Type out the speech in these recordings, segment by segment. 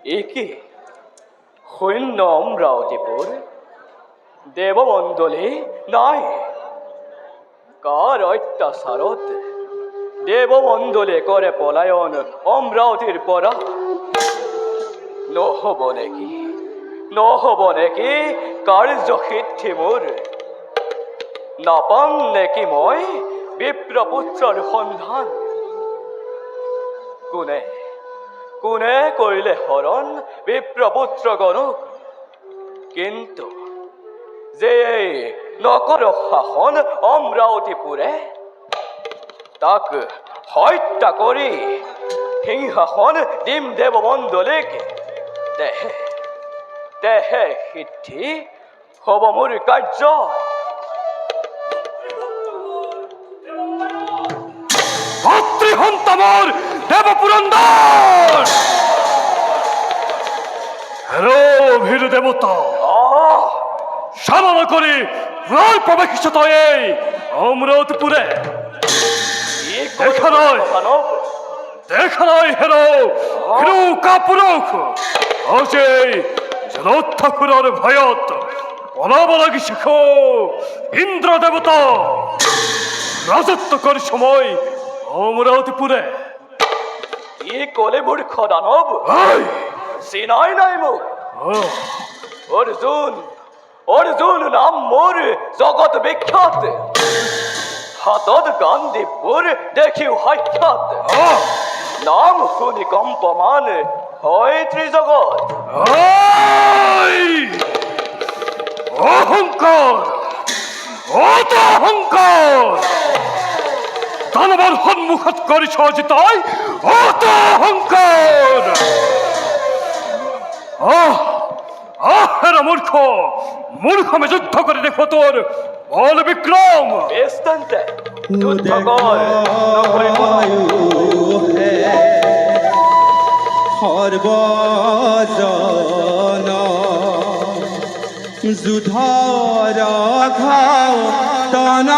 একে সৈন্য অমরাৱতীপুৰ দেৱমণ্ডলী নাই। কাৰ অত্যাচাৰত দেৱমণ্ডলে কৰে পলায়ন অমৰাৱতীৰ পৰা? নহ'ব নেকি কাৰ্যসিদ্ধি মোৰ? নাপাম নেকি মই বিপ্ৰপুত্ৰৰ সন্ধান? কোনে কৰিলে হৰণ বিপ্ৰপুত্ৰগণক? কিন্তু যে নকৰ শাসন অমৰাৱতীপুৰে, তাক হত্যা কৰি সিংহাসন দিম দেৱমণ্ডলীক। তেহে সিদ্ধি হ'ব মোৰ কাৰ্য। ভাতৃসন্তামৰ দেৱপুৰন্দৰ ভীৰু দেৱতা সাধনা কৰি প্রায় প্রবেশিত এই অমরাবতীপুরে। দেখা নয় হেরো হিরু কাপুরুষ অজয় জগৎ ঠাকুরের ভয়ত পলাব লাগি শিখ ইন্দ্র দেবতা রাজত্ব করি সময় অমরাবতীপুরে। কি কলে মূর্খ দানব? চিনাই নাই মোক? অৰ্জুন নাম মোৰ জগত বিখ্যাত। হাতত গান্ধীবোৰ দেখিও সাক্ষাৎ। নাম শুনি কম্পমান হয় ত্ৰিজগত। অহংকার দানৱৰ সন্মুখত কৰিছ যে তই অত অহংকাৰ। মূৰ্খমে যুদ্ধ করে দেখো তোর বল বিক্রম। যুদ্ধ কর সর্বজন যুধর ঘাতন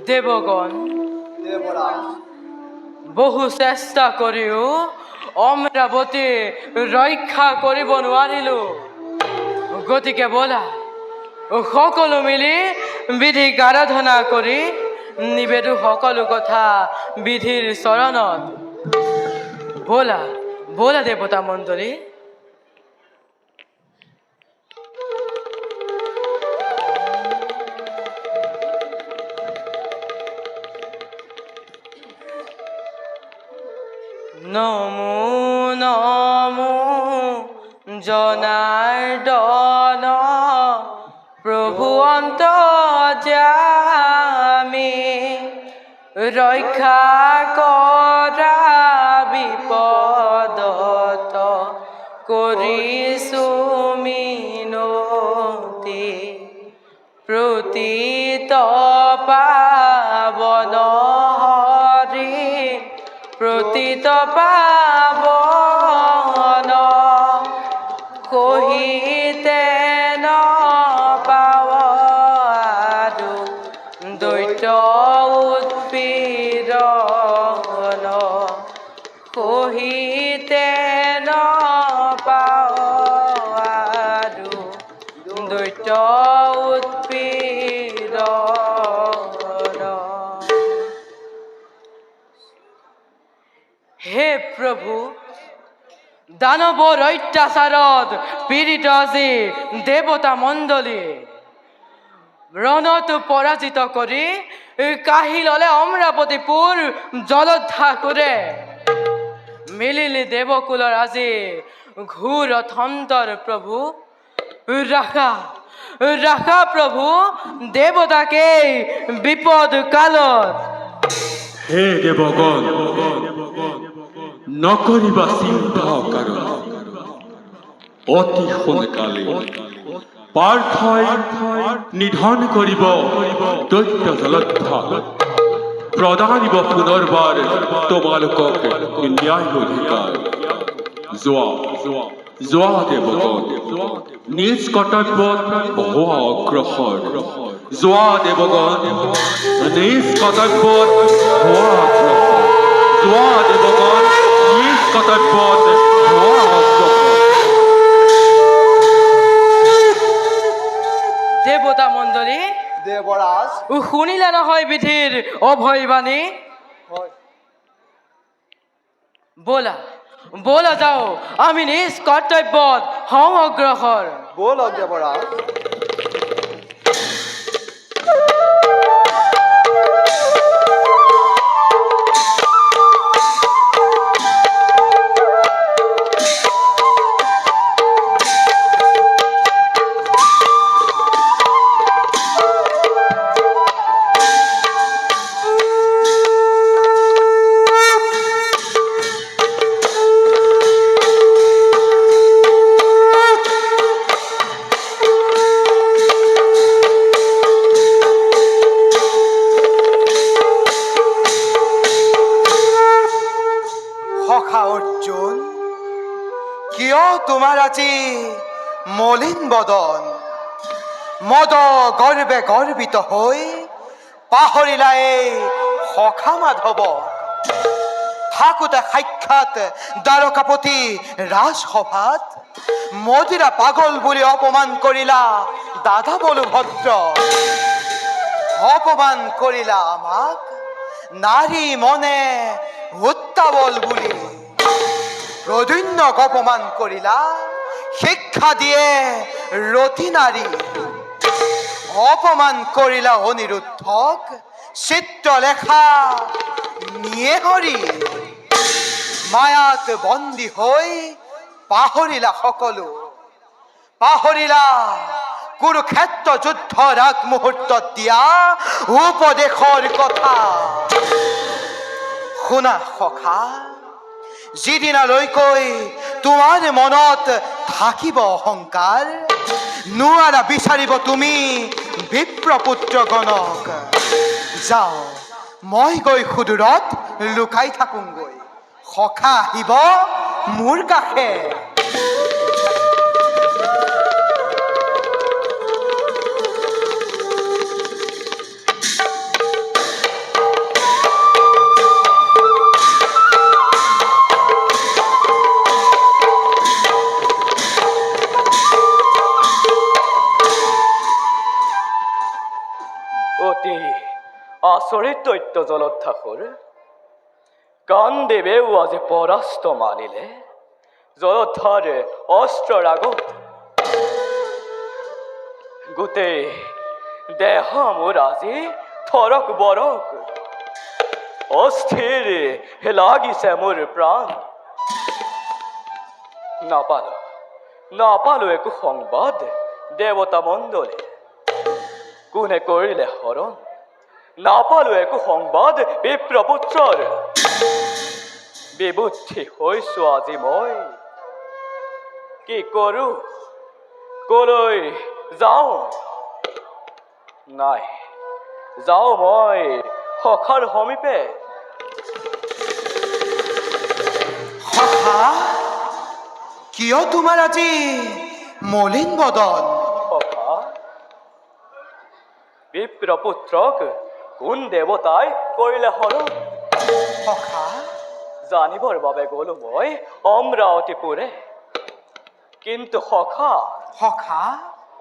দেবগণ বহু চেষ্টা কৰিও অমৰাৱতী ৰক্ষা কৰিব নোৱাৰিলো। গতিকে বলা সকলো মিলি বিধিক আৰাধনা কৰি নিবেদো সকলো কথা বিধিৰ চৰণত। বলা দেৱতা মণ্ডলী। নমো নমো জনাৰ্দন প্ৰভু অন্তৰ্যামী, ৰক্ষা কৰা বিপদত কৰিছো মিনতি। প্ৰতিত পাৱন হৰি প্ৰতিত পাৱন কহিতে নপাৱো দৈত্য উৎপীড়ন কহিতে ন উৎপীড়ন। হে প্ৰভু, দানৱৰ অত্যাচাৰত পীড়িত আজি দেৱতা মণ্ডলী ৰণত পৰাজিত কৰি কাঢ়ি ল'লে অমৰাৱতীপুৰ জলোদ্ধাৰ মিলিলি দেৱকুলৰ আজি ঘোৰ অথন্তৰ প্ৰভু। ৰাখা ৰাখা প্ৰভু দেৱতাকে বিপদ কালত। হে দেৱগণ, নকৰিবা চিন্তা কাৰণ অতি সোনকালে পাৰ্থই নিধন কৰিব দৈত্য জলোদ্ধাৰ, প্ৰদানিব পুনৰবাৰ তোমালোকক ন্যায় অধিকাৰ। যোৱা যোৱা দেৱগণ, নিজ কৰ্তব্যত হোৱা অগ্ৰসৰ। যোৱা দেৱগণ, নিজ কৰ্তব্যত হোৱা অগ্ৰসৰ। যোৱা দেৱগণ, নিজ কৰ্তব্যত হোৱা অগ্ৰসৰ। দেৱতা মণ্ডলী দেৱৰাজ শুনিলে নহয় বিধিৰ অভয়বাণী। ব'লা ব'লা যাওঁ, আমি নিজ কৰ্তব্যত হওঁ অগ্ৰসৰ। ব'লক দেৱৰাজ। সখা অৰ্জুন, কিয় তোমাৰ আজি মলিন বদন? মদ গৰ্বে গৰ্বিত হৈ পাহৰিলা এই সখা মাধৱক। থাকোতে সাক্ষাৎ দ্বাৰকাপতি ৰাজসভাত মদিৰা পাগল বুলি অপমান কৰিলা দাদা বলভদ্ৰ। অপমান কৰিলা আমাক নাৰী মনে উত্তাৱল বুলি। প্ৰদ্যুন্নক অপমান কৰিলা শিক্ষা দিয়ে ৰতি নাৰী। অপমান কৰিলা অনিৰুদ্ধক চিত্ৰলেখা নিয়ে হৰি। মায়াত বন্দী হৈ পাহৰিলা সকলো। পাহৰিলা কুৰুক্ষেত্ৰ যুদ্ধৰ আগমুহূৰ্তত দিয়া উপদেশৰ কথা। শুনা সখা, যিদিনালৈকৈ তোমাৰ মনত থাকিব অহংকাৰ, নোৱাৰা বিচাৰিব তুমি বিপ্ৰপুত্ৰগণক। যাওঁ মই গৈ সুদূৰত লুকাই থাকোঁগৈ, সখা আহিব মোৰ কাষে। অতি আচৰিত দৈত্য জলোদ্ধাৰ। কাণ্ডদেৱেও আজি পৰাস্ত মানিলে জলোদ্ধাৰ অস্ত্ৰৰ আগত। গোটেই দেহ মোৰ আজি থৰক বৰক। অস্থিৰ লাগিছে মোৰ প্ৰাণ। নাপালো একো সংবাদ দেৱতা মণ্ডলী। কোনে কৰিলে হৰণ? নাপালো একো সংবাদ বিপ্ৰপুত্ৰৰ। বিবুদ্ধি হৈছো আজি মই, কি কৰো কলৈ যাওঁ? নাই, যাওঁ মই সখাৰ সমীপে। সখা, কিয় তোমাৰ আজি মলিন বদন? সখা, বিপ্ৰপুত্ৰক কোন দেৱতাই কৰিলে হৰণ? সখা, জানিবৰ বাবে গলো মই অমৰাৱতীপুৰে। কিন্তু সখা, সখা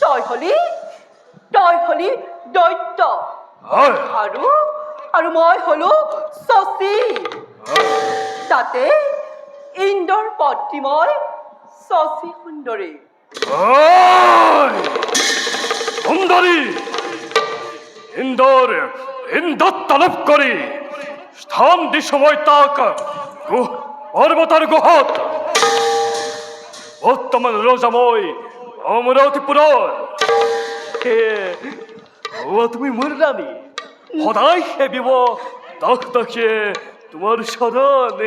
তই হলি দৈত্য হয় আৰু মই হলো শশী তাতে ইন্দ্ৰৰ পত্নী মই শশী সুন্দৰী সুন্দরী ইন্দোর ইন্দর তলব করি স্থান দি সময় তাক পর্বতার গুহত বর্তমান রোজাময় অমরাবতীপুরর তুমি মরলানি সদায় সেবিব দখ দখে তোমার শরণ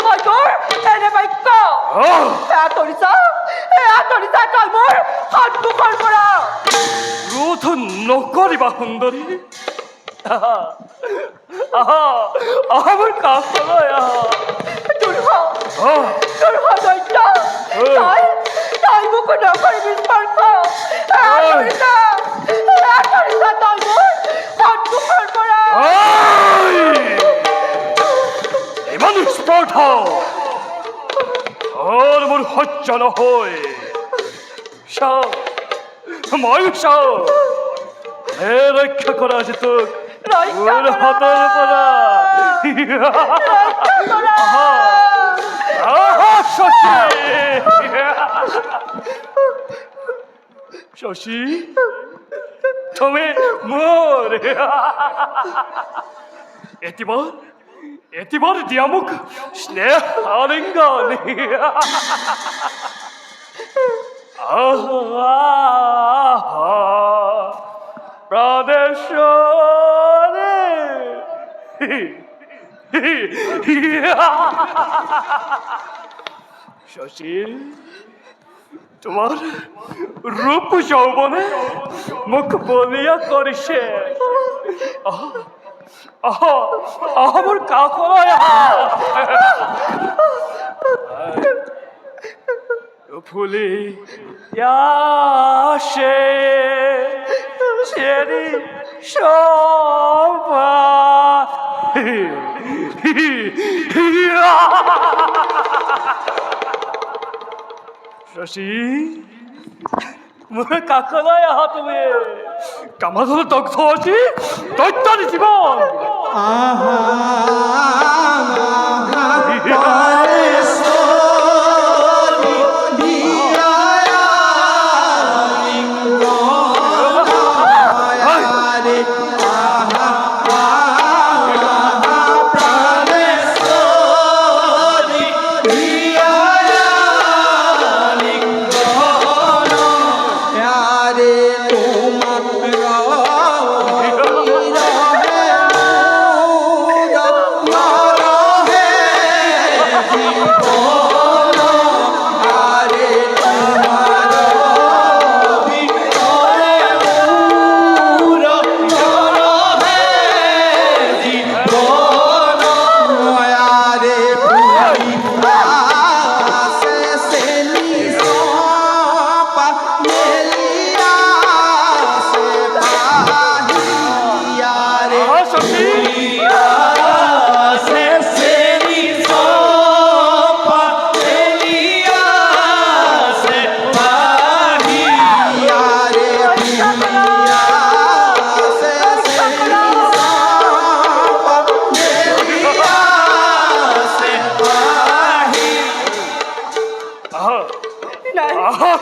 মই তোৰ এনে বাক্য এয়া কৰিছা তই মোৰ সন্মুখৰ পৰা ক্রোধ নকরিবা সুন্দরী আমার কাপড় তোৰ দৈত্য তই মোক নকৰিবি স্পৰ্শ এয়া কৰিছা তই মোৰ সন্মুখৰ পৰা ইমান স্পর্ধ আর মোর সহ্য নহয় মই রক্ষা করা আছে তোক মোর হাতের পৰা শশী তুমি মোর এতিবার দিয়া মুখ স্নেহ আলিঙ্গন প্রাদেশ্বরে শশী তোমার রূপ যৌবনে মুখ বলিয়া করিছে আমার কাপড় ফুলি আসে চেরি শোভা শশী মোৰ কাষলৈ আহা তুমি কামাধৰ দগ্ধ আছে দৈত্যৰ জীৱন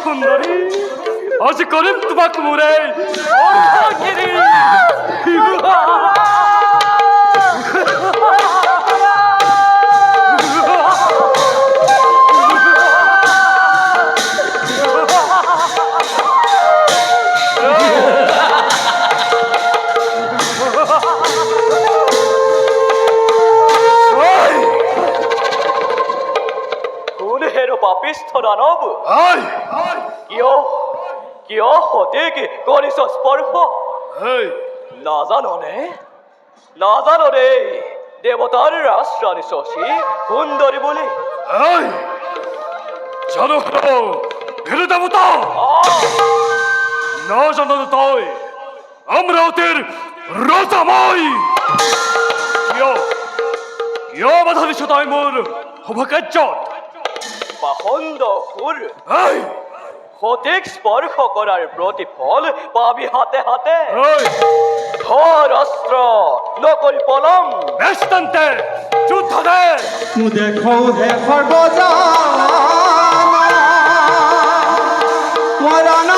সুন্দরী আজ করিম তোমাকে মোরে পাপিষ্ঠ দানৱ কিয় সঠিক কৰিছ স্পৰ্শ নাজানো দেই দেৱতাৰ ৰাজৰাণী শশী সুন্দৰী বুলি দেৱতা নাজানো তই অমৰাৱতীৰ ৰজাময় কিয় বাধা দিছ তই মোৰ শুভ কাৰ্যত পাখণ্ড সুৰ সঠিক স্পর্শ করার প্রতিফল পাবি হাতে হাতে। ওই ধর অস্ত্র, নকল পলম। বেষ্টন্তে যুদ্ধ দে। দেখো হে সর্বজন মরণ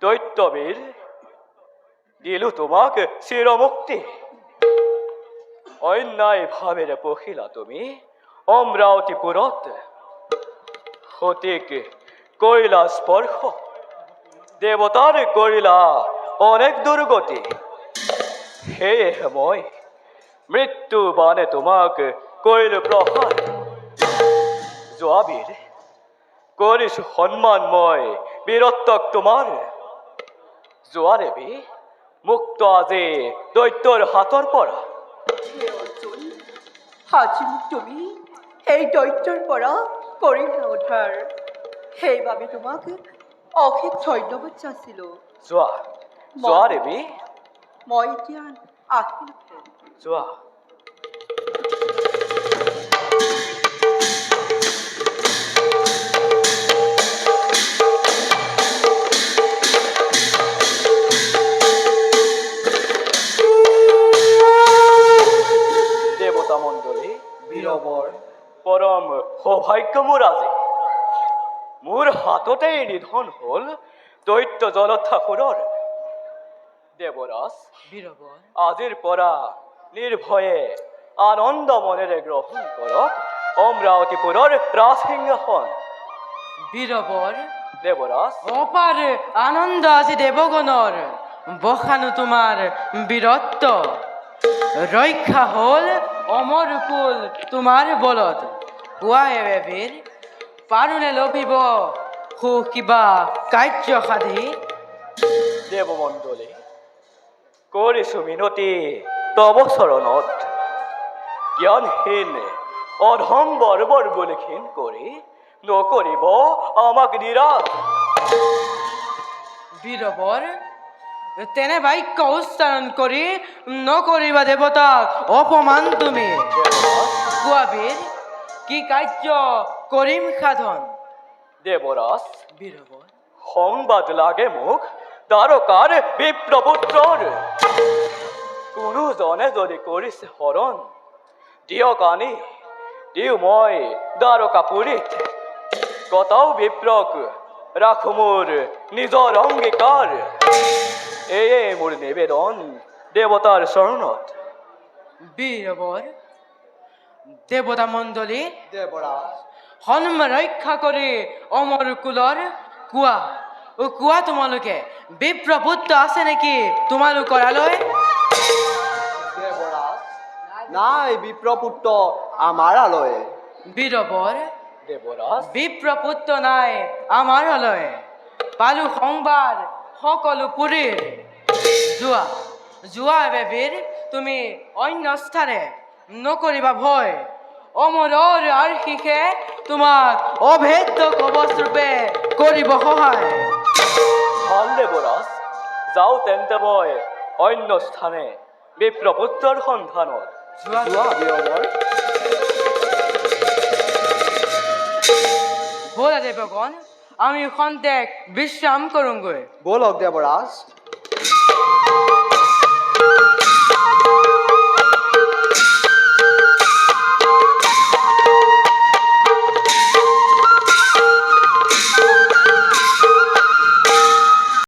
দৈত্যবীর, দিলু তোমাকে চিরমুক্তি। অন্যায় ভাবের পখিলা তুমি অমরাবতীপুরত, সঠিক কইলা স্পর্শ, দেবতার করিলা অনেক দুর্গতি। হে মই মৃত্যু বানে তোমাক কইল প্রহার। জোয়াবীর, করিস সন্মানময় বীরত্বক তোমার। জোয়ারেবি, মুক্ত আজি দৈত্যৰ হাতৰ পৰা। হে অৰ্জুন, আজি মোক তুমি এই দৈত্যৰ পৰা কৰিলা উদ্ধাৰ। সেইবাবে তোমাক অশেষ ধন্যবাদ যাচিলোঁ। জোৱাৰেবি, মই এতিয়া আহিলোঁ। যোৱা। দেৱতা মণ্ডলী, বীৰবৰ, পৰম সৌভাগ্য মোৰ আজি। মোৰ হাততেই নিধন হল দৈত্য জলঠাসুৰৰ। দেৱৰাজ, বীৰবল, আজিৰ পৰা নিৰ্ভয়ে আনন্দ মনেৰে গ্ৰহণ কৰক অমৰাৱতীপুৰৰ ৰাজসিংহাসন। বীৰবল, দেৱৰাজ, অপার আনন্দ আজি দেবগণৰ। বখানো তোমাৰ বীৰত্ব, ৰক্ষা হল অমৰ কুল তোমাৰ বলত। কোৱাই বীৰ, পাৰোনে লভিব সু কিবা কাৰ্য সাধি। দেৱমণ্ডলী, কৰিছো মিনতি তব চৰণত। জ্ঞানহীন অধম বর্বর বলে ক্ষীণ করে নকরিব আমাক নিরাশ। বীরবর তেনে বাক্য উচ্চারণ করি নকরিবা দেবতা অপমান তুমি। কোৱা বীর কি কার্য করিম সাধন। দেবরাজ বীরবর সংবাদ লাগে মোক দ্বাৰকাৰ বিপ্ৰপুত্ৰৰ। কোনো জনে যদি কৰিছে হৰণ দিয়ক আনি দিওঁ মই দ্বাৰকাপুৰীত। কটাও বিপ্ৰক ৰাখো মোৰ নিজৰ অংগীকাৰ। এয়ে মোৰ নিবেদন দেৱতাৰ চৰণত। বীরবর দেবতা মণ্ডলী দেৱৰাজ সন্ম ৰক্ষা কৰি অমৰ কুলৰ কোৱা কোৱা তোমালোকে বিপ্ৰপুত্ৰ আছে নেকি তোমালোকৰ আলয়। দেৱৰাজ নাই বিপ্ৰপুত্ৰ আমাৰ আলয়ে। বীৰবর দেৱৰাজ বিপ্ৰপুত্ৰ নাই আমাৰ আলয়। পালো সংবাদ সকলো পুৰীৰ। যোৱা যোৱা বেবীৰ তুমি অন্য স্থানে নকৰিবা ভয়। অমৰৰ আৰ্শিষে তোমাক অভেদ্য কবচ ৰূপে কৰিব সহায়। ভাল দেৱৰাজ যাওঁ তেন্তে মই অন্য স্থানে বিপ্ৰপুত্ৰৰ সন্ধানত। যোৱা যোৱা বীৰবৰ। ব'লা দেৱগণ আমি খন্তেক বিশ্ৰাম কৰোঁগৈ। ব'লক দেৱৰাজ।